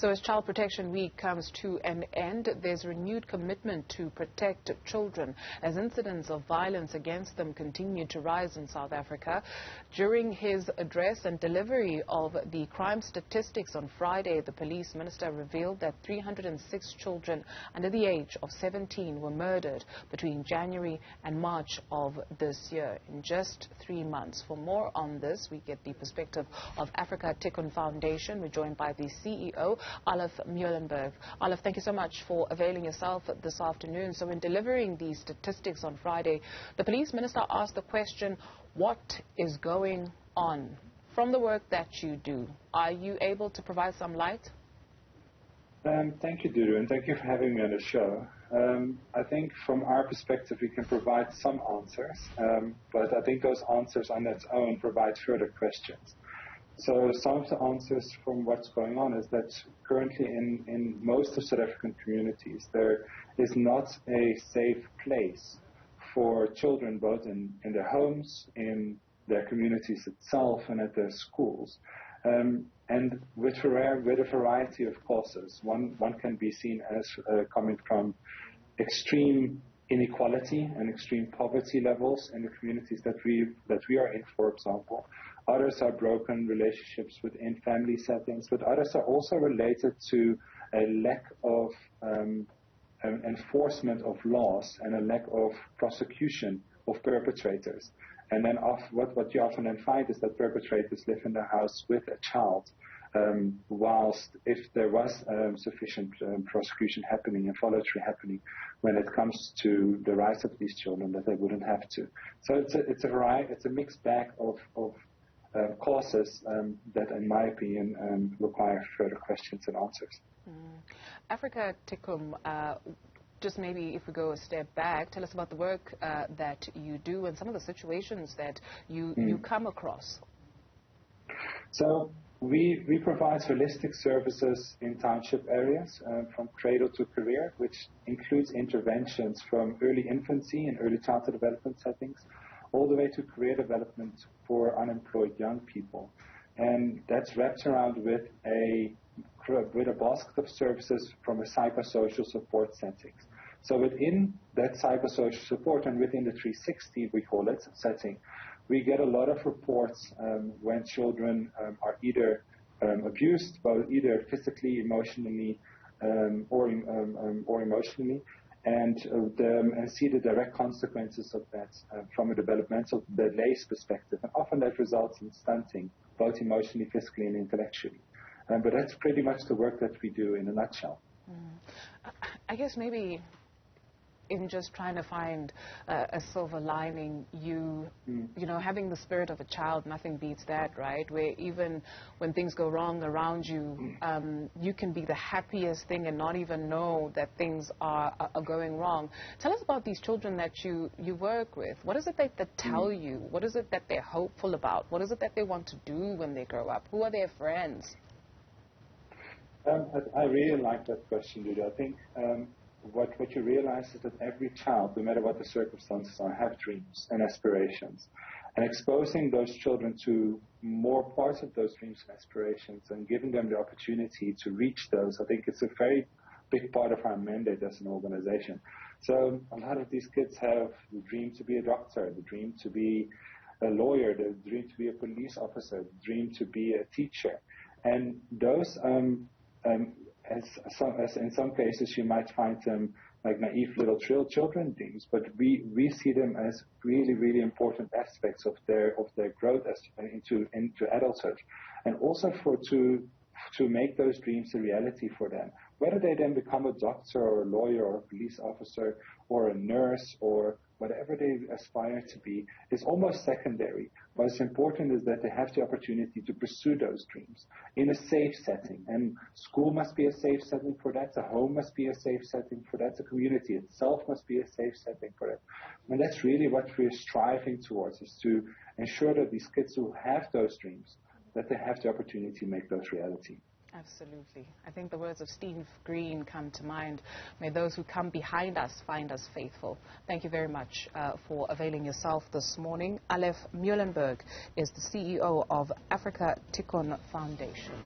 So as Child Protection Week comes to an end, there's renewed commitment to protect children as incidents of violence against them continue to rise in South Africa. During his address and delivery of the crime statistics on Friday, the police minister revealed that 306 children under the age of 17 were murdered between January and March of this year, in just 3 months. For more on this, we get the perspective of Afrika Tikkun Foundation. We're joined by the CEO, Alef Meulenberg. Alef, thank you so much for availing yourself this afternoon. So in delivering these statistics on Friday, the police minister asked the question, what is going on? From the work that you do, are you able to provide some light? Thank you, Dudu, and thank you for having me on the show. I think from our perspective we can provide some answers, but I think those answers on its own provide further questions. So some of the answers from what's going on is that currently in most of South African communities there is not a safe place for children, both in their homes, in their communities itself, and at their schools. And with a variety of causes. One can be seen as coming from extreme inequality and extreme poverty levels in the communities that we are in, for example. Others are broken relationships within family settings, but others are also related to a lack of enforcement of laws and a lack of prosecution of perpetrators. And then what you often then find is that perpetrators live in the house with a child, whilst if there was sufficient prosecution happening and follow-through happening when it comes to the rights of these children, that they wouldn't have to. So it's a mixed bag of causes that, in my opinion, require further questions and answers. Afrika Tikkun, just maybe if we go a step back, tell us about the work that you do and some of the situations that you come across. So we provide holistic services in township areas, from cradle to career, which includes interventions from early infancy and early childhood development settings, all the way to career development for unemployed young people. And that's wrapped around with a basket of services from a psychosocial support settings. So within that psychosocial support and within the 360, we call it, setting, we get a lot of reports when children are either abused, both either physically, emotionally, or emotionally, and see the direct consequences of that from a developmental delays perspective. And often that results in stunting, both emotionally, physically, and intellectually. But that's pretty much the work that we do in a nutshell. I guess maybe in just trying to find a silver lining, you know, having the spirit of a child, nothing beats that, right? Where even when things go wrong around you, you can be the happiest thing and not even know that things are going wrong. Tell us about these children that you work with. What is it that tell you? What is it that they're hopeful about? What is it that they want to do when they grow up? Who are their friends? I really like that question, Judy. I think what you realize is that every child, no matter what the circumstances are, have dreams and aspirations. And exposing those children to more parts of those dreams and aspirations and giving them the opportunity to reach those, I think it's a very big part of our mandate as an organization. So a lot of these kids have the dream to be a doctor, the dream to be a lawyer, the dream to be a police officer, the dream to be a teacher. And those as in some cases you might find them like naive little children dreams, but we see them as really, really important aspects of their growth into adulthood, and also to make those dreams a reality for them. Whether they then become a doctor or a lawyer or a police officer or a nurse or whatever they aspire to be is almost secondary. What's important is that they have the opportunity to pursue those dreams in a safe setting. And school must be a safe setting for that. The home must be a safe setting for that. The community itself must be a safe setting for that. And that's really what we're striving towards, is to ensure that these kids who have those dreams, that they have the opportunity to make those reality. Absolutely. I think the words of Steve Green come to mind. May those who come behind us find us faithful. Thank you very much for availing yourself this morning. Alef Meulenberg is the CEO of Afrika Tikkun Foundation.